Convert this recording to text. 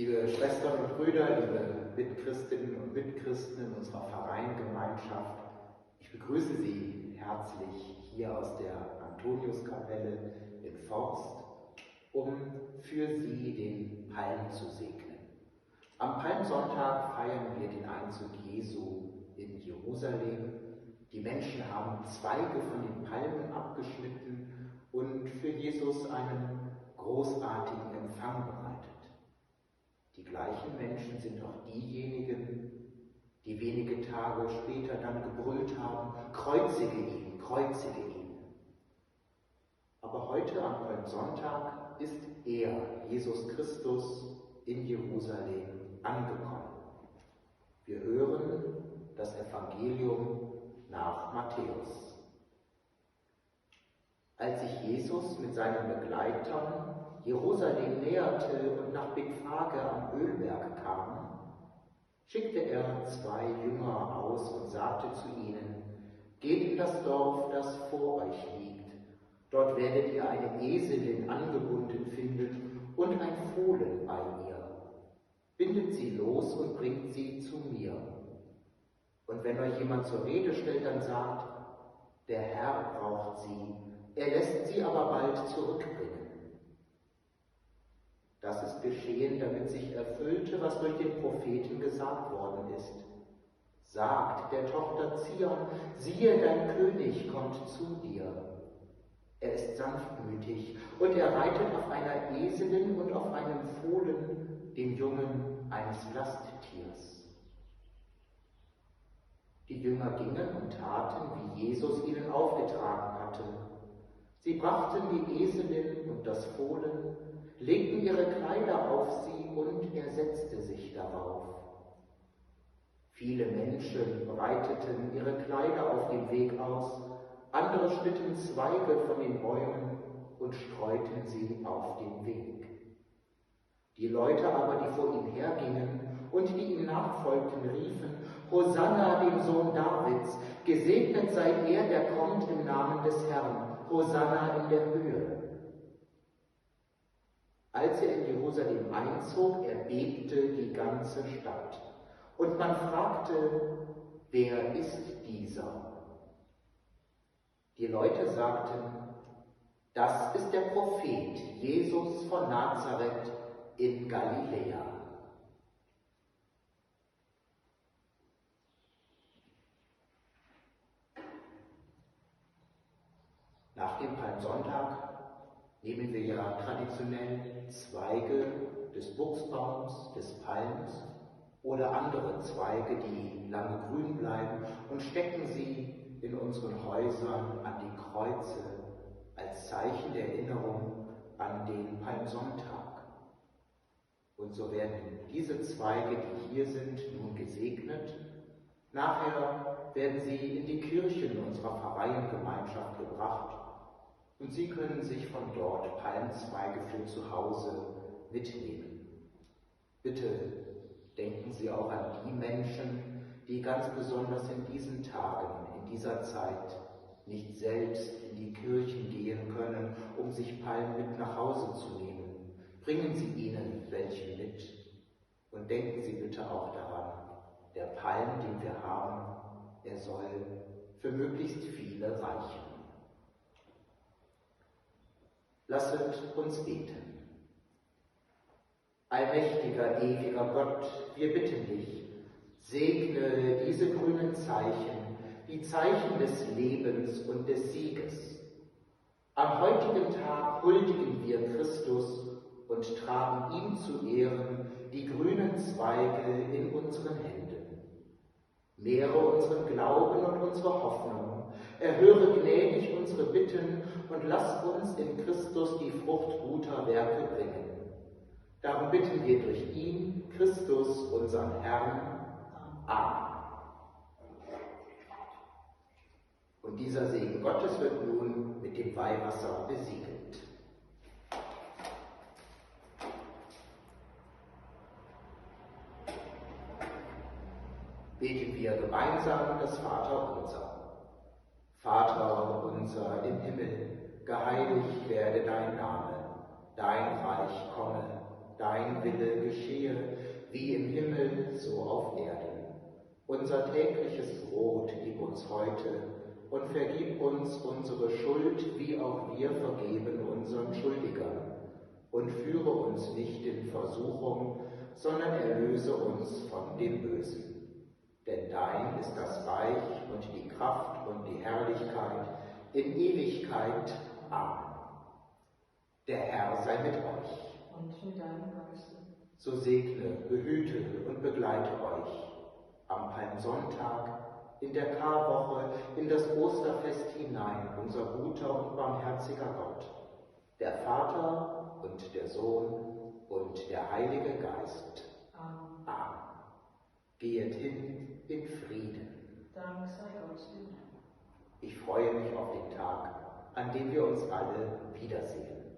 Liebe Schwestern und Brüder, liebe Mitchristinnen und Mitchristen in unserer Pfarreiengemeinschaft, ich begrüße Sie herzlich hier aus der Antoniuskapelle in Forst, um für Sie den Palm zu segnen. Am Palmsonntag feiern wir den Einzug Jesu in Jerusalem. Die Menschen haben Zweige von den Palmen abgeschnitten und für Jesus einen großartigen Empfang bereitet. Die gleichen Menschen sind auch diejenigen, die wenige Tage später dann gebrüllt haben: Kreuzige ihn, kreuzige ihn. Aber heute am Palmsonntag ist er, Jesus Christus, in Jerusalem angekommen. Wir hören das Evangelium nach Matthäus. Als sich Jesus mit seinen Begleitern Jerusalem näherte und nach Bethphage am Ölberg kam, schickte er 2 Jünger aus und sagte zu ihnen: Geht in das Dorf, das vor euch liegt. Dort werdet ihr eine Eselin angebunden finden und ein Fohlen bei ihr. Bindet sie los und bringt sie zu mir. Und wenn euch jemand zur Rede stellt, dann sagt: Der Herr braucht sie, er lässt sie aber bald zurückbringen. Das ist geschehen, damit sich erfüllte, was durch den Propheten gesagt worden ist. Sagt der Tochter Zion: Siehe, dein König kommt zu dir. Er ist sanftmütig und er reitet auf einer Eselin und auf einem Fohlen, dem Jungen eines Lasttiers. Die Jünger gingen und taten, wie Jesus ihnen aufgetragen hatte. Sie brachten die Eselin und das Fohlen, legten ihre Kleider auf sie und er setzte sich darauf. Viele Menschen breiteten ihre Kleider auf dem Weg aus, andere schnitten Zweige von den Bäumen und streuten sie auf den Weg. Die Leute aber, die vor ihm hergingen und die ihm nachfolgten, riefen: Hosanna dem Sohn Davids, gesegnet sei er, der kommt im Namen des Herrn, Hosanna in der Höhe. Als er in Jerusalem einzog, erbebte die ganze Stadt. Und man fragte: Wer ist dieser? Die Leute sagten: Das ist der Prophet Jesus von Nazareth in Galiläa. Nach dem Palmsonntag nehmen wir ja traditionell Zweige des Buchsbaums, des Palms oder andere Zweige, die lange grün bleiben, und stecken sie in unseren Häusern an die Kreuze als Zeichen der Erinnerung an den Palmsonntag. Und so werden diese Zweige, die hier sind, nun gesegnet. Nachher werden sie in die Kirchen unserer Pfarreiengemeinschaft gebracht und Sie können sich von dort Palmzweige für zu Hause mitnehmen. Bitte denken Sie auch an die Menschen, die ganz besonders in diesen Tagen, in dieser Zeit nicht selbst in die Kirchen gehen können, um sich Palmen mit nach Hause zu nehmen. Bringen Sie ihnen welche mit und denken Sie bitte auch daran, der Palm, den wir haben, er soll für möglichst viele reichen. Lasset uns beten. Allmächtiger, ewiger Gott, wir bitten dich, segne diese grünen Zeichen, die Zeichen des Lebens und des Sieges. Am heutigen Tag huldigen wir Christus und tragen ihm zu Ehren die grünen Zweige in unseren Händen. Mehre unseren Glauben und unsere Hoffnung, erhöre gnädig unsere Bitten und lass uns in Christus die Frucht guter Werke bringen. Darum bitten wir durch ihn, Christus, unseren Herrn. Amen. Und dieser Segen Gottes wird nun mit dem Weihwasser besiegelt. Beten wir gemeinsam das Vaterunser. Vater unser im Himmel, geheiligt werde dein Name, dein Reich komme, dein Wille geschehe, wie im Himmel, so auf Erden. Unser tägliches Brot gib uns heute und vergib uns unsere Schuld, wie auch wir vergeben unseren Schuldigern. Und führe uns nicht in Versuchung, sondern erlöse uns von dem Bösen. Denn dein ist das Reich und die Kraft und die Herrlichkeit in Ewigkeit. Amen. Der Herr sei mit euch. Und mit deinem Geiste. So segne, behüte und begleite euch am Palmsonntag, in der Karwoche, in das Osterfest hinein, unser guter und barmherziger Gott, der Vater und der Sohn und der Heilige Geist. Amen. Amen. Gehet hin in Frieden. Dank sei Gott. Ich freue mich auf den Tag, an dem wir uns alle wiedersehen.